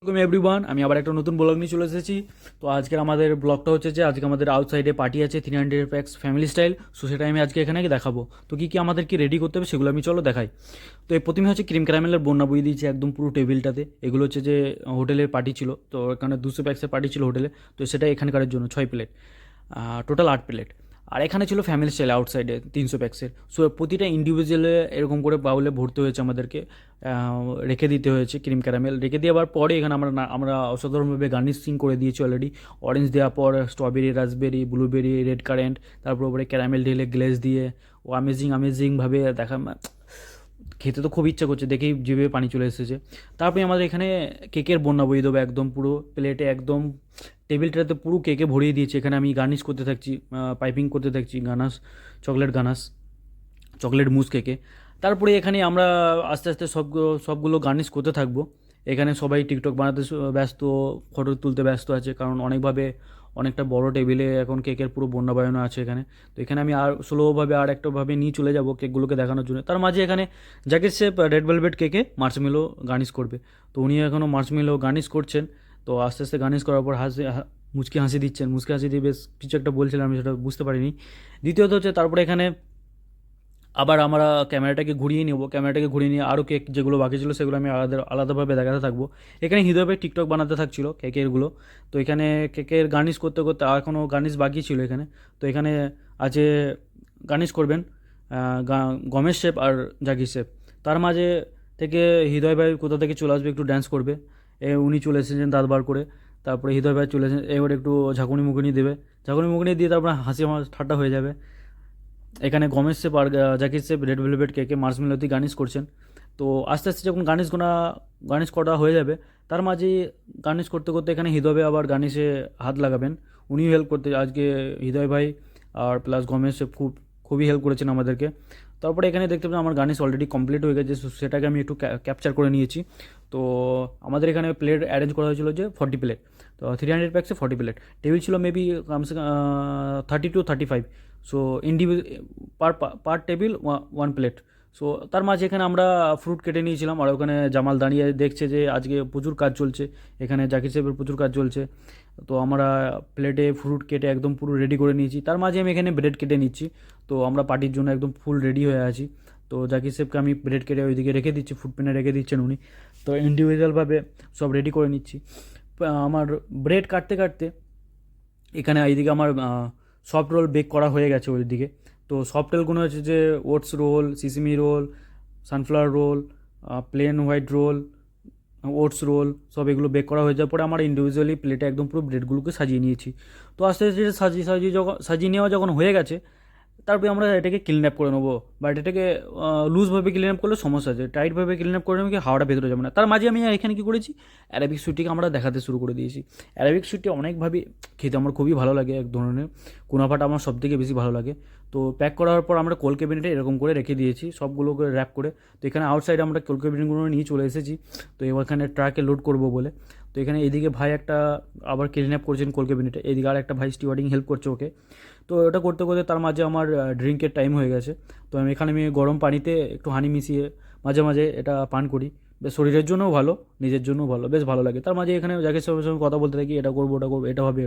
Welcome everyone, আমি আবার একটা নতুন ব্লগ নিয়ে চলে এসেছি। তো আজকের আমাদের ব্লগটা হচ্ছে যে আজকে আমাদের আউটসাইডে পার্টি আছে 300 প্যাক্স ফ্যামিলি স্টাইল। সো সেটা আমি আজকে এখানে দেখাবো। তো কী কী আমাদের কি রেডি করতে হবে সেগুলো আমি চলো দেখাই। তো এই প্রথমে হচ্ছে ক্রিম ক্যারামেলের বন্যা বই দিয়েছি একদম পুরো টেবিলটাতে। এগুলো হচ্ছে যে হোটেলের পার্টি ছিল, তো এখানে 200 প্যাক্সের পার্টি ছিল হোটেলে। তো সেটা এখানকারের জন্য 6 প্লেট, টোটাল 8 প্লেট। আর এখানে ছিল ফ্যামিলি স্টাইল আউটসাইডে 300 প্যাক্সের। সো প্রতিটা ইন্ডিভিজুয়ালে এরকম করে বাউলে ভরতে হয়েছে আমাদেরকে, রেখে দিতে হয়েছে ক্রিম ক্যারামেল। রেখে দেওয়ার পরে এখানে আমরা অসাধারণভাবে গার্নিশিং করে দিয়েছি অলরেডি। অরেঞ্জ দেওয়ার পর strawberry, raspberry, blueberry, red current, তারপর উপরে ক্যারামেল ঢেলে গ্লেজ দিয়ে ও আমেজিংভাবে দেখা। খেতে তো খুব ইচ্ছা করছে, দেখেই জিভে পানি চলে এসেছে। তারপরে আমাদের এখানে কেকের বন্যা বইয়ে দেবো একদম পুরো প্লেটে, একদম টেবিলটাতে পুরো কেকে ভরিয়ে দিয়েছি। এখানে আমি গার্নিশ করতে থাকছি, পাইপিং করতে থাকছি গানাশ, চকলেট মুস কেকে। তারপরে এখানে আমরা আস্তে আস্তে সবগুলো গার্নিশ করতে থাকবো। এখানে সবাই টিকটক বানাতে ব্যস্ত, ফটো তুলতে ব্যস্ত আছে, কারণ অনেকটা বড় টেবিলে এখন কেকের পুরো বন্যা বানানো আছে এখানে। তো এখানে আমি আর স্লোভাবে আর একটাভাবে নিয়ে চলে যাব কেকগুলোকে দেখানোর জন্য। তার মাঝে এখানে জ্যাকেট শেপ রেড ভেলভেট কেকে মার্শমেলো গার্নিশ করবে। তো উনি এখনও মার্শমেলো গার্নিশ করছেন। তো আস্তে আস্তে গার্নিশ করার পর মুচকি হাসি দিচ্ছেন, মুচকি হাসি দিয়ে বেশ কিছু একটা বলছিলাম, আমি সেটা বুঝতে পারিনি। দ্বিতীয়ত হচ্ছে তারপরে এখানে আবার আমরা ক্যামেরাটাকে ঘুরিয়ে নিয়ে আরও কেক যেগুলো বাকি ছিল সেগুলো আমি আলাদাভাবে দেখাতে থাকবো। এখানে হৃদয় ভাই টিকটক বানাতে থাকছিল কেকেরগুলো। তো এখানে কেকের গার্নিশ করতে করতে এখনও গার্নিশ বাকি ছিল এখানে। তো এখানে আছে গার্নিশ করবেন গমেশ শেপ আর জাগি শেপ। তার মাঝে থেকে হৃদয় ভাই কোথা থেকে চলে আসবে, একটু ড্যান্স করবে। উনি চলে এসেছেন দাঁত বার করে। তারপরে হৃদয় ভাই চলে এসেছেন, এবার একটু ঝাঁকুনি মুকুনি দেবে। ঝাঁকুনি মুকুনি দিয়ে তারপরে হাসি ঠাট্টা হয়ে যাবে। এখানে গমেশ শেপ আর জাকির শেপ রেড ভেলভেট কেকে মার্শমেলোতে গার্নিশ করছেন। তো আস্তে আস্তে যখন গার্নিশ করা হয়ে যাবে, তার মাঝে গার্নিশ করতে করতে এখানে হৃদয় ভাই আবার গার্নিশে হাত লাগাবেন। উনিও হেল্প করতে আজকে হৃদয় ভাই আর প্লাস গমেশ শেপ খুবই হেল্প করেছেন আমাদেরকে। তারপরে এখানে দেখতে পাবেন আমার গার্নিশ অলরেডি কমপ্লিট হয়ে গেছে, সেটাকে আমি একটু ক্যাপচার করে নিয়েছি। তো আমাদের এখানে প্লেট অ্যারেঞ্জ করা হয়েছিল যে 40 প্লেট। তো 300 প্যাক্সে 40 প্লেট টেবিল ছিল, মেবি কমসে কম 30 to 35। So per per table 1 plate. So তার মাঝে এখানে আমরা ফ্রুট কেটে নিয়েছিলাম, আর ওখানে জামাল দাঁড়িয়ে দেখছে যে আজকে প্রচুর কাজ চলছে এখানে, জাকির সাহেবের প্রচুর কাজ চলছে। তো আমরা প্লেটে ফ্রুট কেটে একদম পুরো রেডি করে নিয়েছি। তার মাঝে আমি এখানে ব্রেড কেটে নিচ্ছি। তো আমরা পার্টির জন্য একদম ফুল রেডি হয়ে আছি। তো জাকির সাহেবকে আমি ব্রেড কেটে ওইদিকে রেখে দিচ্ছি, ফুড প্যানে রেখে দিচ্ছেন উনি। তো ইন্ডিভিজুয়ালভাবে সব রেডি করে নিচ্ছি। আমার ব্রেড কাটতে কাটতে এখানে এইদিকে আমার সফট রোল বেক করা হয়ে গেছে ওইদিকে। তো সফট রোলগুলো হচ্ছে যে oats roll, sesame roll, sunflower roll, plain white roll, oats roll, সব এগুলো বেক করা হয়ে যাওয়ার পরে আমরা ইন্ডিভিজুয়ালি প্লেটে একদম পুরো ব্রেডগুলোকে সাজিয়ে নিয়েছি। তো আস্তে আস্তে সাজিয়ে নেওয়া যখন হয়ে গেছে, তারপরে আমরা এটাকে ক্লিন আপ করে নেবো। বাট এটাকে লুজভাবে ক্লিন আপ করলে সমস্যা আছে, টাইটভাবে ক্লিন আপ করে নেবে কি হাওয়াটা ভেতরে যাবে না। তার মাঝে আমি এখানে কী করেছি, অ্যারাবিক সুইটটিকে আমরা দেখাতে শুরু করে দিয়েছি। অ্যারাবিক সুইটটি অনেকভাবে খেতে আমার খুবই ভালো লাগে, এক ধরনের কুনাফাটা আমার সবথেকে বেশি ভালো লাগে। তো প্যাক করার পর আমরা কোল্ড ক্যাবিনেটে এরকম করে রেখে দিয়েছি সবগুলোকে র্যাপ করে। তো এখানে আউটসাইডে আমরা কোল্ড ক্যাবিনেটগুলো নিয়ে চলে এসেছি। তো এখানে ট্রাকে লোড করবো বলে। তো এখানে এদিকে ভাই একটা আবার ক্লিন আপ করছেন কোল্ড ক্যাবিনেটে, এদিকে আর একটা ভাই স্টিওয়ার্ডিং হেল্প করছে ওকে। তো ওটা করতে করতে তার মাঝে আমার ড্রিঙ্কের টাইম হয়ে গেছে। তো আমি গরম পানিতে একটু হানি মিশিয়ে মাঝে মাঝে এটা পান করি। বেশ শরীরের জন্যও ভালো, নিজের জন্যও ভালো, বেশ ভালো লাগে। তার মাঝে এখানে যাকে সঙ্গে কথা বলতে থাকি, এটা করবো ওটা করবো, এটা হবে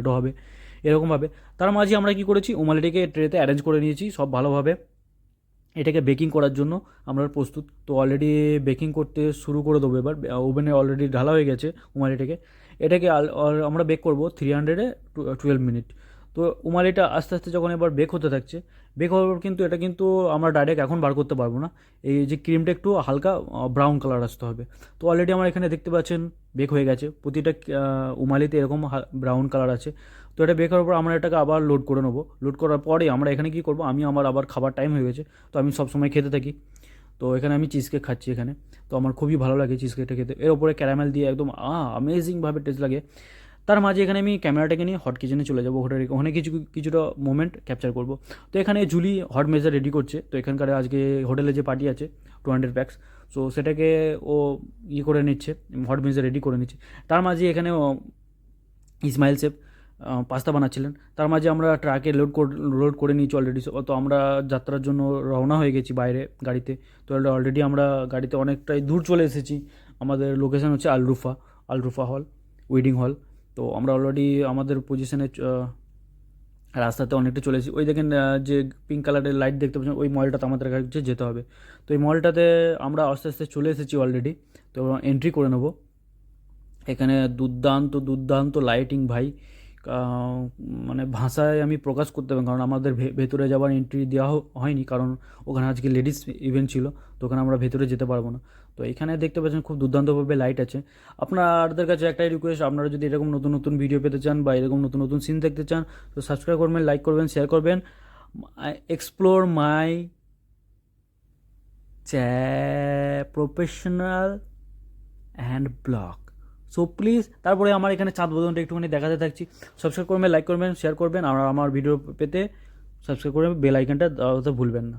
এরকমভাবে। তার মাঝে আমরা কী করেছি, উমালিটিকে ট্রেতে অ্যারেঞ্জ করে নিয়েছি সব ভালোভাবে। এটাকে বেকিং করার জন্য আমরা প্রস্তুত। তো অলরেডি বেকিং করতে শুরু করে দেবো এবার। ওভেনে অলরেডি ঢালা হয়ে গেছে উমালিটাকে। এটাকে আমরা বেক করবো 312 মিনিট। তো উমালিটা আস্তে আস্তে যখন এবার বেক হতে থাকছে, বেক হওয়ার পর কিন্তু এটা কিন্তু আমরা ডাইরেক্ট এখন বার করতে পারবো না। এই যে ক্রিমটা একটু হালকা ব্রাউন কালার আসতে হবে। তো অলরেডি আমরা এখানে দেখতে পাচ্ছেন বেক হয়ে গেছে প্রতিটা উমালিতে এরকম ব্রাউন কালার আছে। তো এটা বেক হওয়ার পর আমরা এটাকে আবার লোড করে নেবো। লোড করার পরে আমরা এখানে কী করবো, আমার আবার খাবার টাইম হয়ে গেছে। তো আমি সবসময় খেতে থাকি। তো এখানে আমি চিজ কেক খাচ্ছি এখানে। তো আমার খুবই ভালো লাগে চিজ কেকটা খেতে, এর ওপরে ক্যারামেল দিয়ে একদম অ্যামেজিংভাবে টেস্ট লাগে। তার মাঝে এখানে আমি ক্যামেরাটাকে নিয়ে হট কিচেনে চলে যাবো, ওখানে কিছুটা মোমেন্ট ক্যাপচার করব। তো এখানে জুলি হট মেজার রেডি করছে। তো এখানকার আজকে হোটেলে যে পার্টি আছে 200 প্যাক্স, সো সেটাকে ও করে নিচ্ছে, হট মেজার রেডি করে নিচ্ছে। তার মাঝে এখানে ইসমাইল শেফ পাস্তা বানাচ্ছিলেন। তার মাঝে আমরা ট্রাকে লোড করে নিয়েছি অলরেডি। তো আমরা যাত্রার জন্য রওনা হয়ে গেছি বাইরে গাড়িতে। তো অলরেডি আমরা গাড়িতে অনেকটাই দূর চলে এসেছি। আমাদের লোকেশান হচ্ছে আলরুফা। আলরুফা হল, ওয়েডিং হল। তো আমরা অলরেডি আমাদের পজিশনে রাস্তাতে অনেকটা চলে এসেছি। ওই দেখেন যে পিঙ্ক কালারের লাইট দেখতে পাচ্ছেন, ওই মলটাতে আমাদের কাছে যেতে হবে। তো এই মলটাতে আমরা আস্তে আস্তে চলে এসেছি অলরেডি। তো এন্ট্রি করে নেব। এখানে দুর্দান্ত দুর্দান্ত লাইটিং ভাই, মানে ভাষায় আমি প্রকাশ করতে পারি, কারণ আমাদের ভেতরে যাওয়ার এন্ট্রি দেওয়া হয়নি, কারণ ওখানে আজকে লেডিস ইভেন্ট ছিল, তো ওখানে আমরা ভেতরে যেতে পারবো না। তো এখানে দেখতে পাচ্ছেন খুব দুর্দান্তভাবে লাইট আছে। আপনাদের কাছে একটাই রিকোয়েস্ট, আপনারা যদি এরকম নতুন নতুন ভিডিও পেতে চান বা এরকম নতুন নতুন সিন দেখতে চান, তো সাবস্ক্রাইব করবেন, লাইক করবেন, শেয়ার করবেন। Explore my professional and blog. So please, তারপরে আমার এখানে চাঁদ বোতামটা একটুখানি দেখাতে থাকছি। সাবস্ক্রাইব করবেন, লাইক করবেন, শেয়ার করবেন, আর আমার ভিডিও পেতে সাবস্ক্রাইব করবেন, বেল আইকনটা দাবাতে ভুলবেন না।